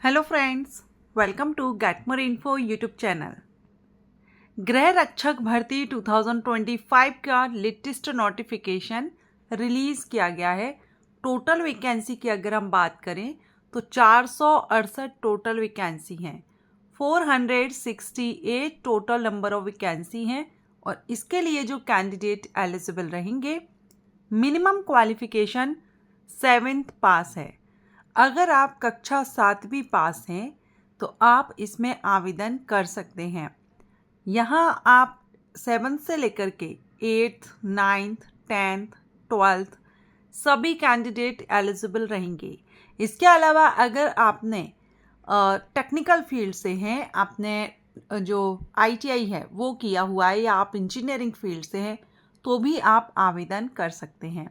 Hello friends, welcome to get more info YouTube channel. गृह रक्षक भर्ती 2025 का लेटेस्ट नोटिफिकेशन रिलीज़ किया गया है। टोटल वैकेंसी की अगर हम बात करें तो 468 टोटल वैकेंसी हैं, 468 टोटल नंबर ऑफ वैकेंसी हैं। और इसके लिए जो कैंडिडेट एलिजिबल रहेंगे, मिनिमम क्वालिफिकेशन 7th पास है। अगर आप कक्षा 7वीं पास हैं तो आप इसमें आवेदन कर सकते हैं। यहाँ आप 7th से लेकर के 8th, 9th, 10th, 12th सभी कैंडिडेट एलिजिबल रहेंगे। इसके अलावा अगर आपने टेक्निकल फील्ड से हैं, आपने जो ITI है वो किया हुआ है, या आप इंजीनियरिंग फील्ड से हैं तो भी आप आवेदन कर सकते हैं।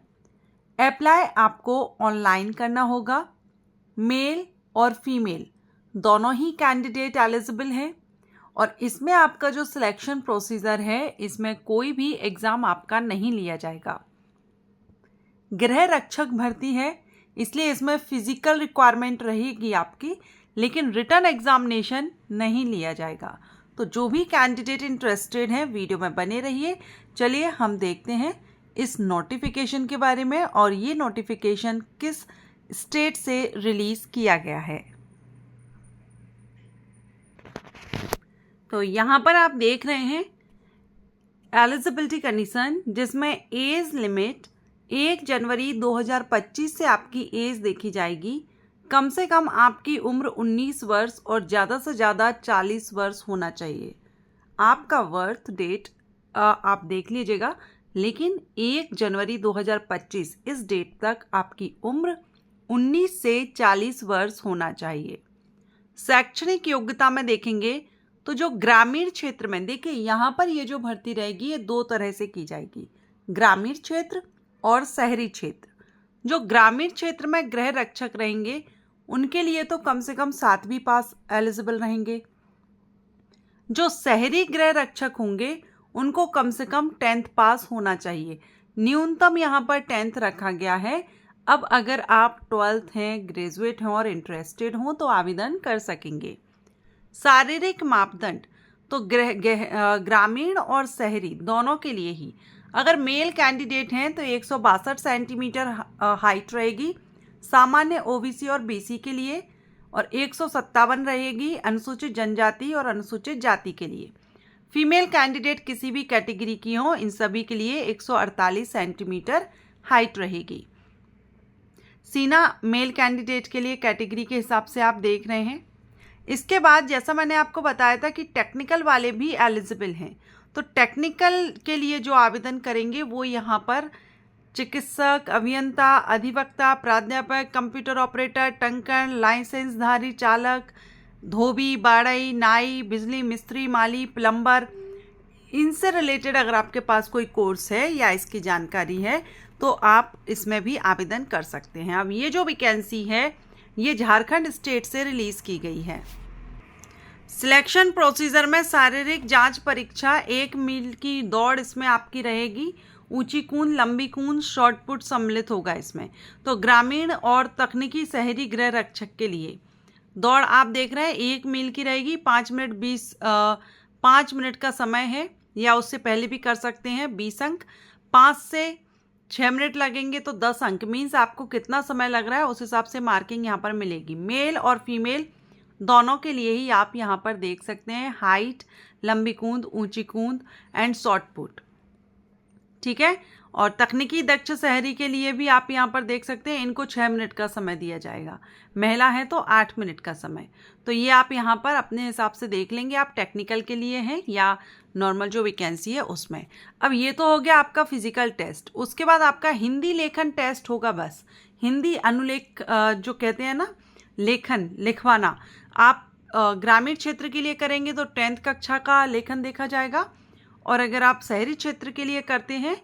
अप्लाई आपको ऑनलाइन करना होगा। मेल और फीमेल दोनों ही कैंडिडेट एलिजिबल हैं। और इसमें आपका जो सिलेक्शन प्रोसीजर है, इसमें कोई भी एग्ज़ाम आपका नहीं लिया जाएगा। गृह रक्षक भर्ती है, इसलिए इसमें फिजिकल रिक्वायरमेंट रहेगी आपकी, लेकिन रिटन एग्जामिनेशन नहीं लिया जाएगा। तो जो भी कैंडिडेट इंटरेस्टेड हैं, वीडियो में बने रहिए। चलिए हम देखते हैं इस नोटिफिकेशन के बारे में, और ये नोटिफिकेशन किस स्टेट से रिलीज़ किया गया है। तो यहाँ पर आप देख रहे हैं एलिजिबिलिटी कंडीशन, जिसमें एज लिमिट 1 जनवरी 2025 से आपकी एज देखी जाएगी। कम से कम आपकी उम्र 19 वर्ष और ज़्यादा से ज़्यादा 40 वर्ष होना चाहिए। आपका बर्थ डेट आप देख लीजिएगा, लेकिन 1 जनवरी 2025 इस डेट तक आपकी उम्र 19 से 40 वर्ष होना चाहिए। शैक्षणिक योग्यता में देखेंगे तो जो ग्रामीण क्षेत्र में, देखिए यहाँ पर ये जो भर्ती रहेगी ये 2 तरह से की जाएगी, ग्रामीण क्षेत्र और शहरी क्षेत्र। जो ग्रामीण क्षेत्र में गृह रक्षक रहेंगे उनके लिए तो कम से कम 7वीं पास एलिजिबल रहेंगे। जो शहरी गृह रक्षक होंगे उनको कम से कम 10th पास होना चाहिए। न्यूनतम यहाँ पर 10th रखा गया है। अब अगर आप 12th हैं, ग्रेजुएट हैं और इंटरेस्टेड हों तो आवेदन कर सकेंगे। शारीरिक मापदंड तो ग्रामीण और शहरी दोनों के लिए ही। अगर मेल कैंडिडेट हैं तो 162 सेंटीमीटर हाइट रहेगी सामान्य OBC और BC के लिए, और 157 रहेगी अनुसूचित जनजाति और अनुसूचित जाति के लिए। फीमेल कैंडिडेट किसी भी कैटेगरी की हो, इन सभी के लिए 148 सेंटीमीटर हाइट रहेगी। सीना मेल कैंडिडेट के लिए कैटेगरी के हिसाब से आप देख रहे हैं। इसके बाद जैसा मैंने आपको बताया था कि टेक्निकल वाले भी एलिजिबल हैं, तो टेक्निकल के लिए जो आवेदन करेंगे वो यहाँ पर चिकित्सक, अभियंता, अधिवक्ता, प्राध्यापक, कंप्यूटर ऑपरेटर, टंकन, लाइसेंसधारी चालक, धोबी, बाड़ई, नाई, बिजली मिस्त्री, माली, प्लम्बर, इनसे रिलेटेड अगर आपके पास कोई कोर्स है या इसकी जानकारी है तो आप इसमें भी आवेदन कर सकते हैं। अब ये जो वैकेंसी है ये झारखंड स्टेट से रिलीज़ की गई है। सिलेक्शन प्रोसीजर में शारीरिक जांच परीक्षा, 1 मील की दौड़ इसमें आपकी रहेगी, ऊंची कूद, लंबी कूद, शॉर्ट पुट सम्मिलित होगा इसमें। तो ग्रामीण और तकनीकी शहरी गृह रक्षक के लिए दौड़ आप देख रहे हैं 1 मील की रहेगी, 5 मिनट का समय है, या उससे पहले भी कर सकते हैं। 20 अंक, 5 से 6 मिनट लगेंगे तो 10 अंक। मीन्स आपको कितना समय लग रहा है उस हिसाब से मार्किंग यहाँ पर मिलेगी। मेल और फीमेल दोनों के लिए ही आप यहाँ पर देख सकते हैं हाइट, लंबी कूद, ऊंची कूद एंड शॉर्ट पुट, ठीक है। और तकनीकी दक्ष शहरी के लिए भी आप यहाँ पर देख सकते हैं, इनको 6 मिनट का समय दिया जाएगा। महिला है तो 8 मिनट का समय। तो ये आप यहाँ पर अपने हिसाब से देख लेंगे आप टेक्निकल के लिए हैं या नॉर्मल जो वैकेंसी है उसमें। अब ये तो हो गया आपका फिजिकल टेस्ट। उसके बाद आपका हिंदी लेखन टेस्ट होगा। बस हिंदी अनुलेख जो कहते हैं ना, लेखन लिखवाना, आप ग्रामीण क्षेत्र के लिए करेंगे तो 10th कक्षा का लेखन देखा जाएगा, और अगर आप शहरी क्षेत्र के लिए करते हैं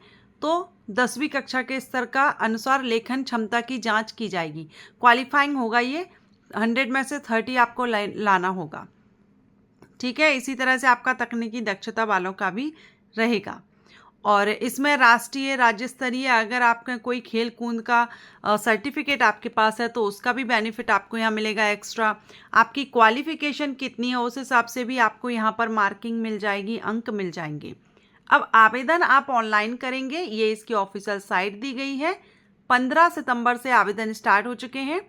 तो 10वीं कक्षा के स्तर का अनुसार लेखन क्षमता की जांच की जाएगी। क्वालिफाइंग होगा ये, 100 में से 30 आपको लाना होगा, ठीक है। इसी तरह से आपका तकनीकी दक्षता वालों का भी रहेगा। और इसमें राष्ट्रीय राज्य स्तरीय अगर आपका कोई खेल कूद का सर्टिफिकेट आपके पास है तो उसका भी बेनिफिट आपको यहाँ मिलेगा एक्स्ट्रा। आपकी क्वालिफिकेशन कितनी है उस हिसाब से भी आपको यहाँ पर मार्किंग मिल जाएगी, अंक मिल जाएंगे। अब आवेदन आप ऑनलाइन करेंगे, ये इसकी ऑफिशियल साइट दी गई है। 15 सितंबर से आवेदन स्टार्ट हो चुके हैं।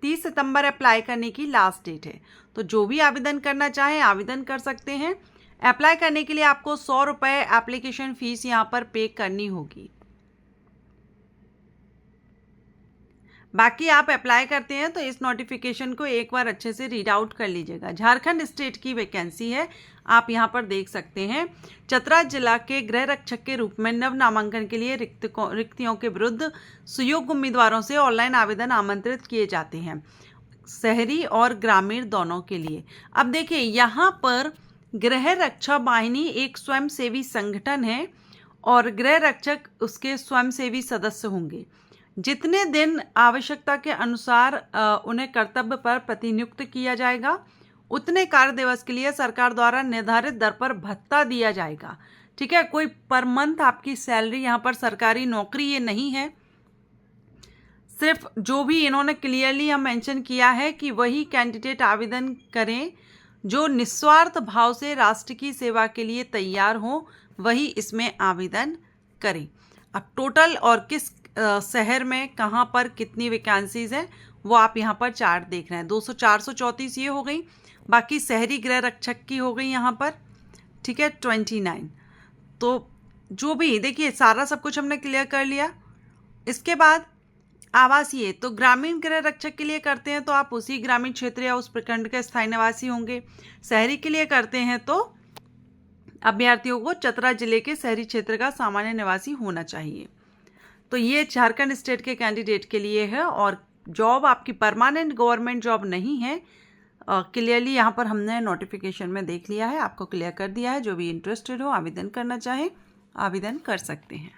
30 सितंबर अप्लाई करने की लास्ट डेट है। तो जो भी आवेदन करना चाहें आवेदन कर सकते हैं। अप्लाई करने के लिए आपको 100 रुपये एप्लीकेशन फीस यहाँ पर पे करनी होगी। बाकी आप अप्लाई करते हैं तो इस नोटिफिकेशन को एक बार अच्छे से रीड आउट कर लीजिएगा। झारखंड स्टेट की वैकेंसी है, आप यहाँ पर देख सकते हैं। चतरा जिला के गृह रक्षक के रूप में नव नामांकन के लिए रिक्तियों के विरुद्ध सुयोग्य उम्मीदवारों से ऑनलाइन आवेदन आमंत्रित किए जाते हैं, शहरी और ग्रामीण दोनों के लिए। अब देखिए यहाँ पर गृह रक्षा वाहिनी एक स्वयंसेवी संगठन है और गृह रक्षक उसके स्वयंसेवी सदस्य होंगे। जितने दिन आवश्यकता के अनुसार उन्हें कर्तव्य पर प्रतिनियुक्त किया जाएगा, उतने कार्य दिवस के लिए सरकार द्वारा निर्धारित दर पर भत्ता दिया जाएगा। ठीक है, कोई पर मंथ आपकी सैलरी यहाँ पर सरकारी नौकरी ये नहीं है। सिर्फ जो भी इन्होंने क्लियरली यहाँ मेंशन किया है कि वही कैंडिडेट आवेदन करें जो निस्वार्थ भाव से राष्ट्र की सेवा के लिए तैयार हो, वही इसमें आवेदन करें। अब टोटल और किस शहर में कहाँ पर कितनी वैकेंसीज हैं वो आप यहाँ पर चार्ट देख रहे हैं। 434 ये हो गई। बाकी शहरी गृह रक्षक की हो गई यहाँ पर, ठीक है, 29। तो जो भी देखिए सारा सब कुछ हमने क्लियर कर लिया। इसके बाद आवासीय, तो ग्रामीण गृह रक्षक के लिए करते हैं तो आप उसी ग्रामीण क्षेत्र या उस प्रखंड के स्थायी निवासी होंगे। शहरी के लिए करते हैं तो अभ्यर्थियों को चतरा जिले के शहरी क्षेत्र का सामान्य निवासी होना चाहिए। तो ये झारखंड स्टेट के कैंडिडेट के लिए है और जॉब आपकी परमानेंट गवर्नमेंट जॉब नहीं है। क्लियरली यहाँ पर हमने नोटिफिकेशन में देख लिया है, आपको क्लियर कर दिया है। जो भी इंटरेस्टेड हो आवेदन करना चाहे आवेदन कर सकते हैं।